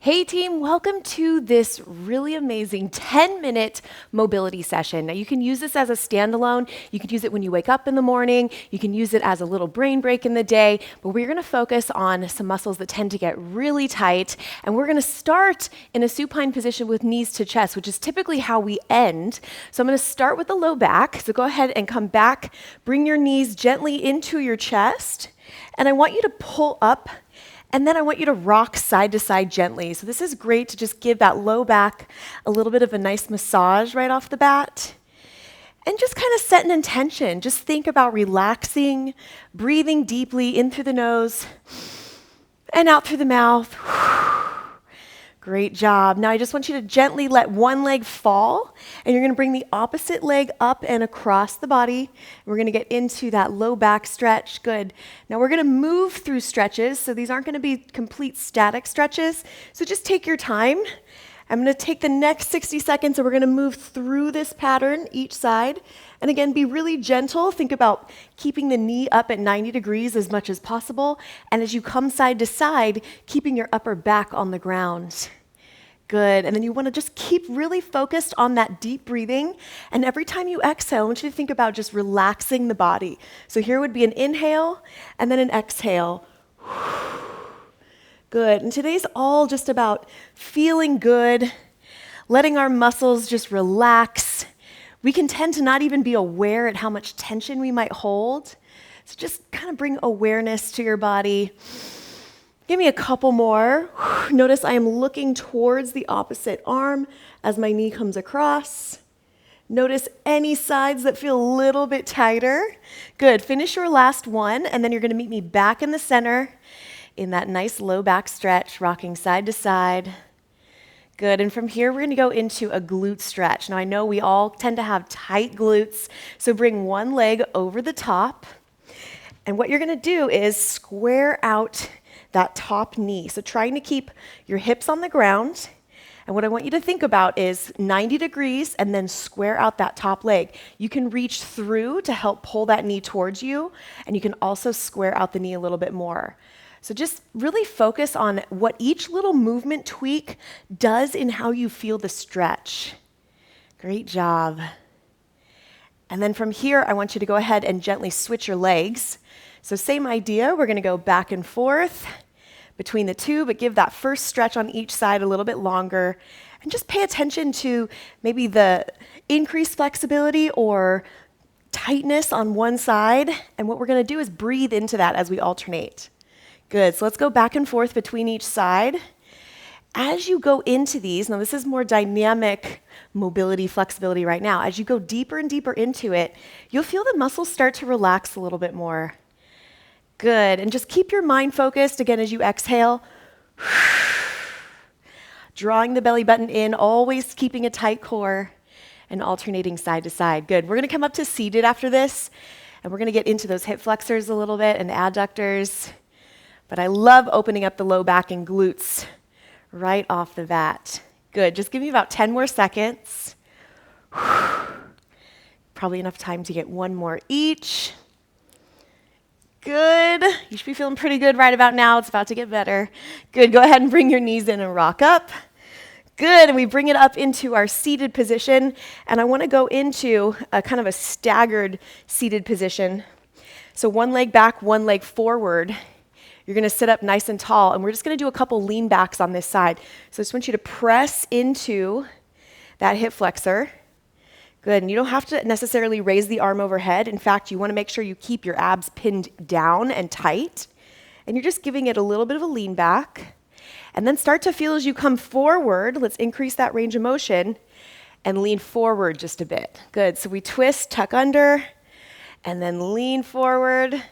Hey team, welcome to this really amazing 10-minute mobility session. Now you can use this as a standalone. You can use it when you wake up in the morning. You can use it as a little brain break in the day, but we're gonna focus on some muscles that tend to get really tight. And we're gonna start in a supine position with knees to chest, which is typically how we end. So I'm gonna start with the low back. So go ahead and come back, bring your knees gently into your chest. And I want you to pull up. And then I want you to rock side to side gently. So this is great to just give that low back a little bit of a nice massage right off the bat. And just kind of set an intention. Just think about relaxing, breathing deeply in through the nose and out through the mouth. Great job. Now I just want you to gently let one leg fall, and you're gonna bring the opposite leg up and across the body. We're gonna get into that low back stretch. Good. Now we're gonna move through stretches, so these aren't gonna be complete static stretches. So just take your time. I'm gonna take the next 60 seconds and we're gonna move through this pattern each side. And again, be really gentle. Think about keeping the knee up at 90 degrees as much as possible. And as you come side to side, keeping your upper back on the ground. Good. And then you wanna just keep really focused on that deep breathing. And every time you exhale, I want you to think about just relaxing the body. So here would be an inhale and then an exhale. Good. And today's all just about feeling good, letting our muscles just relax. We can tend to not even be aware at how much tension we might hold. So just kind of bring awareness to your body. Give me a couple more. Notice I am looking towards the opposite arm as my knee comes across. Notice any sides that feel a little bit tighter. Good. Finish your last one, and then you're going to meet me back in the center in that nice low back stretch, rocking side to side. Good, and from here we're gonna go into a glute stretch. Now I know we all tend to have tight glutes, so bring one leg over the top. And what you're gonna do is square out that top knee. So trying to keep your hips on the ground. And what I want you to think about is 90 degrees and then square out that top leg. You can reach through to help pull that knee towards you, and you can also square out the knee a little bit more. So just really focus on what each little movement tweak does in how you feel the stretch. Great job. And then from here, I want you to go ahead and gently switch your legs. So same idea, we're gonna go back and forth between the two, but give that first stretch on each side a little bit longer. And just pay attention to maybe the increased flexibility or tightness on one side. And what we're gonna do is breathe into that as we alternate. Good, so let's go back and forth between each side. As you go into these, now this is more dynamic mobility, flexibility right now. As you go deeper and deeper into it, you'll feel the muscles start to relax a little bit more. Good, and just keep your mind focused again as you exhale. Drawing the belly button in, always keeping a tight core and alternating side to side. Good, we're gonna come up to seated after this, and we're gonna get into those hip flexors a little bit and adductors. But I love opening up the low back and glutes right off the bat. Good, just give me about 10 more seconds. Probably enough time to get one more each. Good, you should be feeling pretty good right about now. It's about to get better. Good, go ahead and bring your knees in and rock up. Good, and we bring it up into our seated position. And I wanna go into a kind of a staggered seated position. So one leg back, one leg forward. You're gonna sit up nice and tall, and we're just gonna do a couple lean backs on this side. So I just want you to press into that hip flexor. Good, and you don't have to necessarily raise the arm overhead. In fact, you wanna make sure you keep your abs pinned down and tight. And you're just giving it a little bit of a lean back. And then start to feel as you come forward, let's increase that range of motion, and lean forward just a bit. Good, so we twist, tuck under, and then lean forward.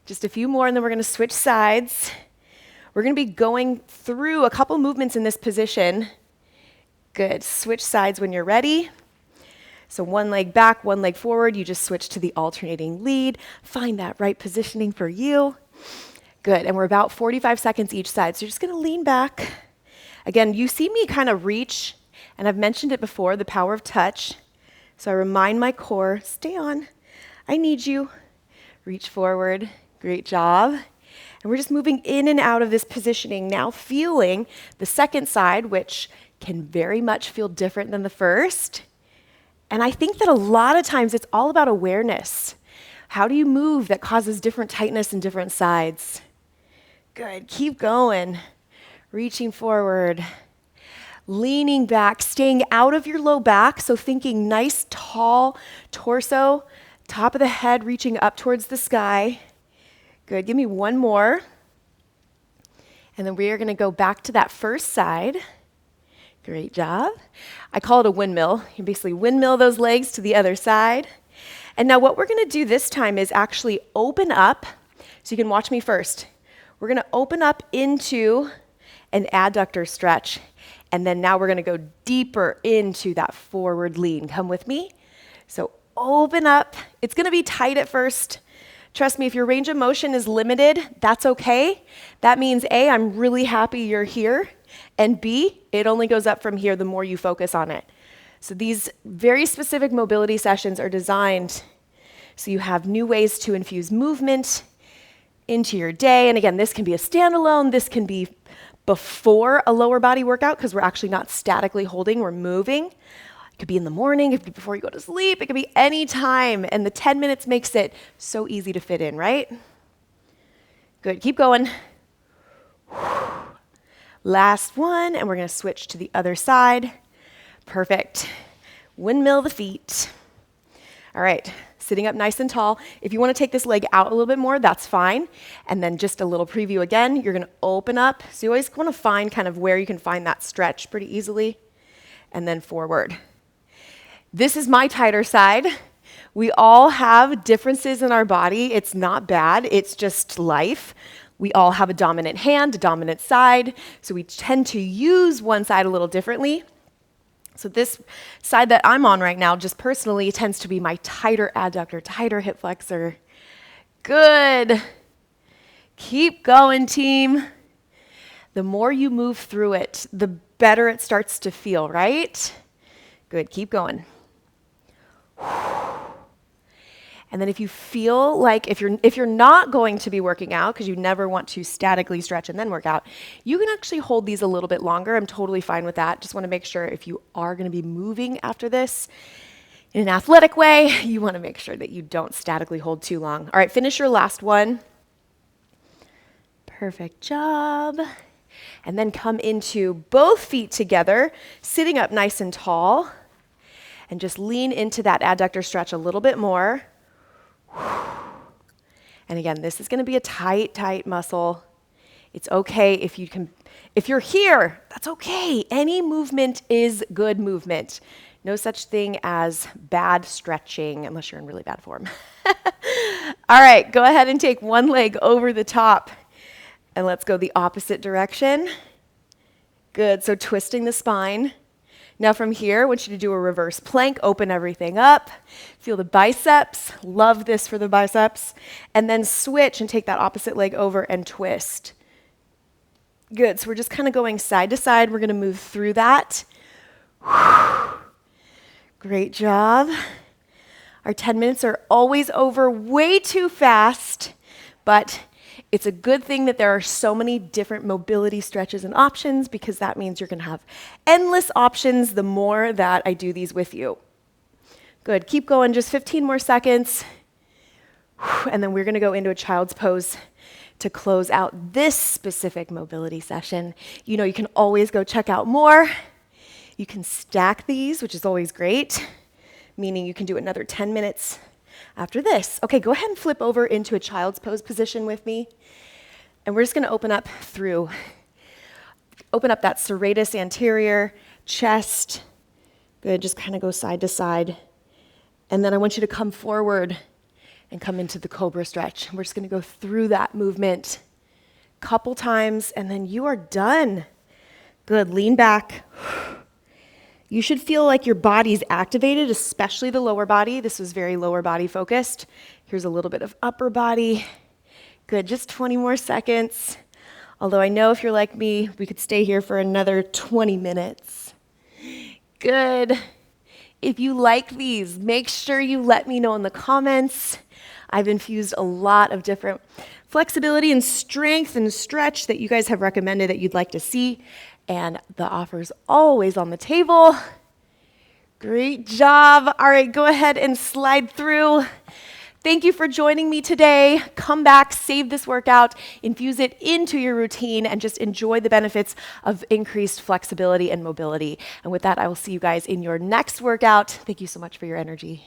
Just a few more, and then we're gonna switch sides. We're gonna be going through a couple movements in this position. Good, switch sides when you're ready. So one leg back, one leg forward. You just switch to the alternating lead. Find that right positioning for you. Good, and we're about 45 seconds each side. So you're just gonna lean back. Again, you see me kind of reach, and I've mentioned it before, the power of touch. So I remind my core, stay on, I need you. Reach forward. Great job. And And we're just moving in and out of this positioning, now feeling the second side, which can very much feel different than the first. And I think that a lot of times it's all about awareness. How do you move that causes different tightness in different sides? Good, keep going. Reaching forward, leaning back, staying out of your low back, so thinking nice, tall torso, top of the head reaching up towards the sky. Good, give me one more. And then we are gonna go back to that first side. Great job. I call it a windmill. You basically windmill those legs to the other side. And now what we're gonna do this time is actually open up, so you can watch me first. We're gonna open up into an adductor stretch, and then now we're gonna go deeper into that forward lean. Come with me. So open up. It's gonna be tight at first. Trust me, if your range of motion is limited, that's okay. That means A, I'm really happy you're here, and B, it only goes up from here the more you focus on it. So these very specific mobility sessions are designed so you have new ways to infuse movement into your day. And again, this can be a standalone, this can be before a lower body workout because we're actually not statically holding, we're moving. It could be in the morning, it could be before you go to sleep, it could be any time, and the 10 minutes makes it so easy to fit in, right? Good, keep going. Last one, and we're gonna switch to the other side. Perfect. Windmill the feet. All right, sitting up nice and tall. If you wanna take this leg out a little bit more, that's fine. And then just a little preview again, you're gonna open up. So you always wanna find kind of where you can find that stretch pretty easily. And then forward. This is my tighter side. We all have differences in our body. It's not bad, it's just life. We all have a dominant hand, a dominant side, so we tend to use one side a little differently. So this side that I'm on right now, just personally, tends to be my tighter adductor, tighter hip flexor. Good. Keep going, team. The more you move through it, the better it starts to feel, right? Good, keep going. And then if you feel like, if you're not going to be working out, because you never want to statically stretch and then work out, you can actually hold these a little bit longer. I'm totally fine with that. Just want to make sure if you are going to be moving after this in an athletic way, you want to make sure that you don't statically hold too long. All right, finish your last one. Perfect job. And then come into both feet together, sitting up nice and tall. And just lean into that adductor stretch a little bit more. And again, this is going to be a tight muscle. It's okay if you're here, that's okay. Any movement is good movement. No such thing as bad stretching unless you're in really bad form. All right, go ahead and take one leg over the top and let's go the opposite direction. Good, so twisting the spine. Now from here, I want you to do a reverse plank, open everything up, feel the biceps, love this for the biceps, and then switch and take that opposite leg over and twist. Good, so we're just kind of going side to side. We're gonna move through that. Great job. Our 10 minutes are always over way too fast, but it's a good thing that there are so many different mobility stretches and options because that means you're gonna have endless options the more that I do these with you. Good, keep going, just 15 more seconds. And then we're gonna go into a child's pose to close out this specific mobility session. You know, you can always go check out more. You can stack these, which is always great, meaning you can do another 10 minutes after this. Okay, go ahead and flip over into a child's pose position with me. And we're just gonna open up that serratus anterior, chest. Good, just kind of go side to side. And then I want you to come forward and come into the Cobra Stretch. We're just gonna go through that movement a couple times and then you are done. Good, lean back. You should feel like your body's activated, especially the lower body. This was very lower body focused. Here's a little bit of upper body. Good, just 20 more seconds. Although I know if you're like me, we could stay here for another 20 minutes. Good. If you like these, make sure you let me know in the comments. I've infused a lot of different flexibility and strength and stretch that you guys have recommended that you'd like to see. And the offer's always on the table. Great job. All right, go ahead and slide through. Thank you for joining me today. Come back, save this workout, infuse it into your routine, and just enjoy the benefits of increased flexibility and mobility. And with that, I will see you guys in your next workout. Thank you so much for your energy.